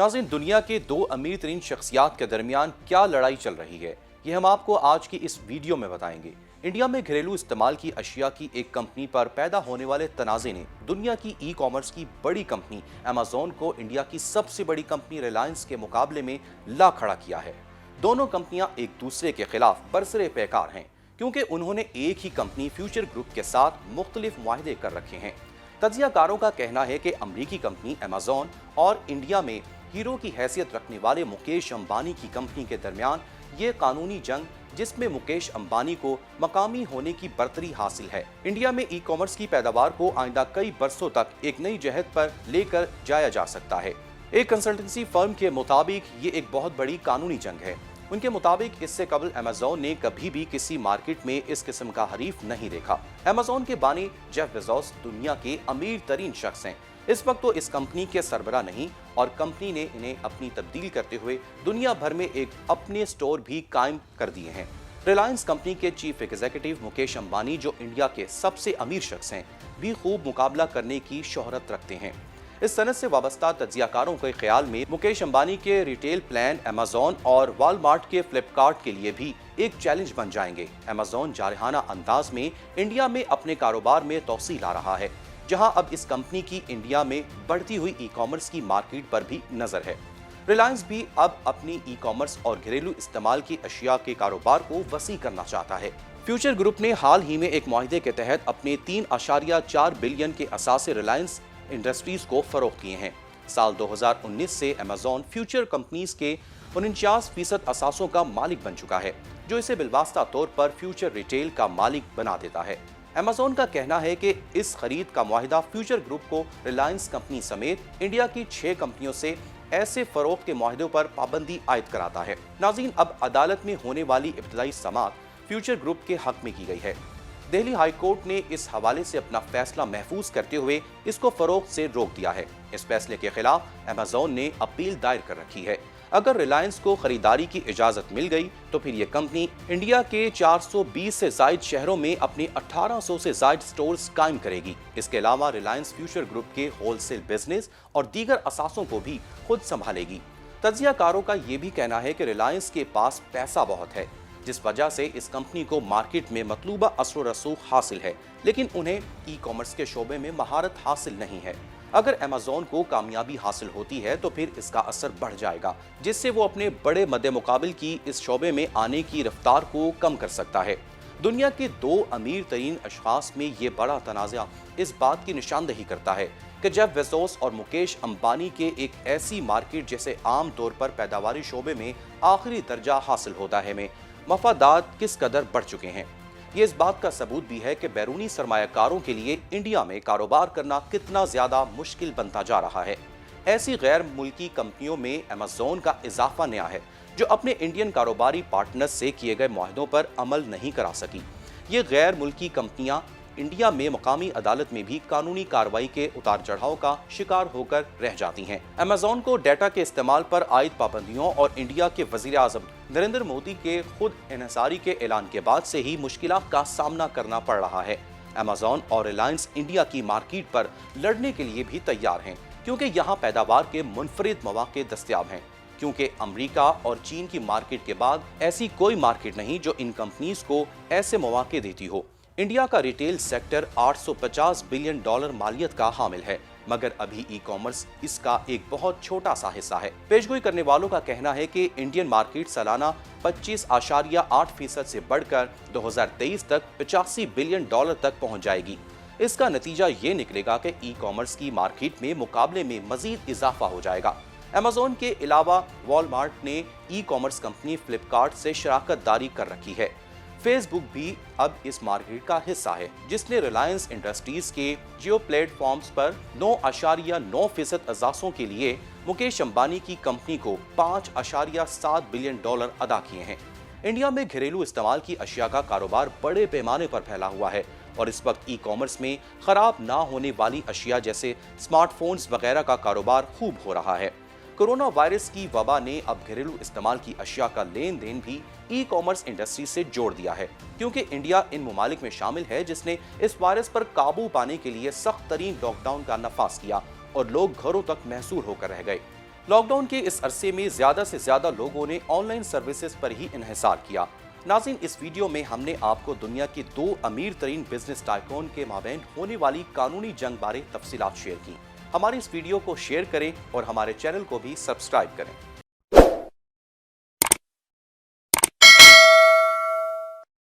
नाज़रीन, दुनिया के दो अमीर तरीन शख्सियात के दरमियान क्या लड़ाई चल रही है, ये हम आपको आज की इस वीडियो में बताएंगे। इंडिया में घरेलू इस्तेमाल की अशिया की एक कंपनी पर पैदा होने वाले तनाज़े ने दुनिया की ई कॉमर्स की बड़ी कंपनी अमेज़न को इंडिया की सबसे बड़ी कंपनी रिलायंस के मुकाबले में ला खड़ा किया है। दोनों कंपनियां एक दूसरे के खिलाफ बरसरे पैकार हैं, क्योंकि उन्होंने एक ही कंपनी फ्यूचर ग्रुप के साथ मुख्तलिफ मुआहदे कर रखे हैं। तज्जियाकारों का कहना है कि अमरीकी कंपनी अमेज़न और इंडिया में हीरो की हैसियत रखने वाले मुकेश अंबानी की कंपनी के दरमियान ये कानूनी जंग, जिसमें मुकेश अंबानी को मकामी होने की बर्तरी हासिल है, इंडिया में ई कॉमर्स की पैदावार को आइंदा कई बरसों तक एक नई जहत पर लेकर जाया जा सकता है। एक कंसल्टेंसी फर्म के मुताबिक ये एक बहुत बड़ी कानूनी जंग है। उनके मुताबिक इससे कबल अमेज़न ने कभी भी किसी मार्केट में इस किस्म का हरीफ नहीं देखा। अमेज़न के बानी जेफ बेज़ोस दुनिया के अमीर तरीन शख्स हैं। इस वक्त तो इस कंपनी के सरबरा नहीं, और कंपनी ने इन्हें अपनी तब्दील करते हुए दुनिया भर में एक अपने स्टोर भी कायम कर दिए हैं। रिलायंस कंपनी के चीफ एग्जीक्यूटिव मुकेश अंबानी, जो इंडिया के सबसे अमीर शख्स हैं, भी खूब मुकाबला करने की शोहरत रखते हैं। इस सनत से वाबस्ता तज्जियाकारों के ख्याल में मुकेश अंबानी के रिटेल प्लान अमेज़न और वॉलमार्ट के फ्लिपकार्ट के लिए भी एक चैलेंज बन जाएंगे। अमेज़न जारहाना अंदाज में इंडिया में अपने कारोबार में तोसी ला रहा है, जहां अब इस कंपनी की इंडिया में बढ़ती हुई ई कॉमर्स की मार्केट पर भी नजर है। रिलायंस भी अब अपनी ई कॉमर्स और घरेलू इस्तेमाल की अशिया के कारोबार को वसी करना चाहता है। फ्यूचर ग्रुप ने हाल ही में एक मुआहदे के तहत अपने 3.4 बिलियन के असासे रिलायंस इंडस्ट्रीज को फरोख्त किए हैं। साल 2019 से अमेज़न फ्यूचर कंपनीज के 49% असासों का मालिक बन चुका है, जो इसे बिलवास्ता तौर पर फ्यूचर रिटेल का मालिक बना देता है। अमेज़न का कहना है कि इस खरीद का मुआहिदा फ्यूचर ग्रुप को रिलायंस कंपनी समेत इंडिया की 6 कंपनियों से ऐसे फरोख्त के मुआहिदों पर पाबंदी आयद कराता है। नाज़रीन, अब अदालत में होने वाली इब्तदाई समाअत फ्यूचर ग्रुप के हक में की गई है। दिल्ली हाई कोर्ट ने इस हवाले से अपना फैसला महफूज करते हुए इसको फरोख्त से रोक दिया है। इस फैसले के खिलाफ अमेज़न ने अपील दायर कर रखी है। अगर रिलायंस को खरीदारी की इजाजत मिल गई तो फिर ये कंपनी इंडिया के 420 से जायद शहरों में अपने 1800 से जायद स्टोर्स कायम करेगी। इसके अलावा रिलायंस फ्यूचर ग्रुप के होलसेल बिजनेस और दीगर असासों को भी खुद संभालेगी। तज्जियाकारों का ये भी कहना है कि रिलायंस के पास पैसा बहुत है, जिस वजह से इस कंपनी को मार्केट में मतलूबा असर रसूख हासिल है, लेकिन उन्हें ई कॉमर्स के शोबे में महारत हासिल नहीं है। अगर अमेज़न को कामयाबी हासिल होती है तो फिर इसका असर बढ़ जाएगा, जिससे वो अपने बड़े मद्दे मुकाबिल की इस शोबे में आने की रफ्तार को कम कर सकता है। दुनिया के दो अमीर तरीन अशखास में ये बड़ा तनाज़ा इस बात की निशानदही करता है कि जेफ बेज़ोस और मुकेश अंबानी के एक ऐसी मार्केट जैसे आम तौर पर पैदावारी शोबे में आखिरी दर्जा हासिल होता है में मफादात किस कदर बढ़ चुके हैं। ये इस बात का सबूत भी है कि बैरूनी सरमायाकारों के लिए इंडिया में कारोबार करना कितना ज्यादा मुश्किल बनता जा रहा है। ऐसी गैर मुल्की कंपनियों में अमेज़न का इजाफा नया है, जो अपने इंडियन कारोबारी पार्टनर्स से किए गए मुआहदों पर अमल नहीं करा सकी। ये गैर मुल्की कंपनियां इंडिया में मकामी अदालत में भी कानूनी कार्रवाई के उतार चढ़ाव का शिकार होकर रह जाती हैं। अमेज़न को डेटा के इस्तेमाल पर आयद पाबंदियों और इंडिया के वज़ीर आज़म नरेंद्र मोदी के खुद इन्हिसारी के ऐलान के बाद से ही मुश्किलात का सामना करना पड़ रहा है। अमेज़न और रिलायंस इंडिया की मार्केट पर लड़ने के लिए भी तैयार हैं, क्योंकि यहाँ पैदावार के मुनफरिद मौके दस्तयाब हैं। क्योंकि अमेरिका और चीन की मार्केट के बाद ऐसी कोई मार्केट नहीं जो इन कंपनीज को ऐसे मौके देती हो। इंडिया का रिटेल सेक्टर $850 बिलियन मालियत का हामिल है, मगर अभी ई कॉमर्स इसका एक बहुत छोटा सा हिस्सा है। पेशगोई करने वालों का कहना है कि इंडियन मार्केट सालाना 25.8% से बढ़कर 2023 तक $85 बिलियन तक पहुंच जाएगी। इसका नतीजा ये निकलेगा कि ई कॉमर्स की मार्केट में मुकाबले में मजीद इजाफा हो जाएगा। अमेज़न के अलावा वॉलमार्ट ने ई कॉमर्स कंपनी फ्लिपकार्ट से शराकत दारी कर रखी है। फेसबुक भी अब इस मार्केट का हिस्सा है, जिसने रिलायंस इंडस्ट्रीज के जियो प्लेटफॉर्म्स पर 9.9% अजासों के लिए मुकेश अंबानी की कंपनी को $5.7 बिलियन अदा किए हैं। इंडिया में घरेलू इस्तेमाल की अशिया का कारोबार बड़े पैमाने पर फैला हुआ है, और इस वक्त ई कॉमर्स में खराब ना होने वाली अशिया जैसे स्मार्टफोन्स वगैरह का कारोबार खूब हो रहा है। कोरोना वायरस की वबा ने अब घरेलू इस्तेमाल की अशिया का लेन देन भी ई कॉमर्स इंडस्ट्री से जोड़ दिया है, क्योंकि इंडिया इन मुमालिक में शामिल है जिसने इस वायरस पर काबू पाने के लिए सख्त तरीन लॉकडाउन का नफाज किया और लोग घरों तक महसूर होकर रह गए। لاک ڈاؤن کے اس عرصے میں زیادہ سے زیادہ لوگوں نے آن لائن سروسز پر ہی انحصار کیا۔ ناظرین، اس ویڈیو میں ہم نے آپ کو دنیا کی 2 امیر ترین بزنس ٹائکون کے مابین ہونے والی قانونی جنگ بارے تفصیلات شیئر کی۔ ہماری اس ویڈیو کو شیئر کریں اور ہمارے چینل کو بھی سبسکرائب کریں۔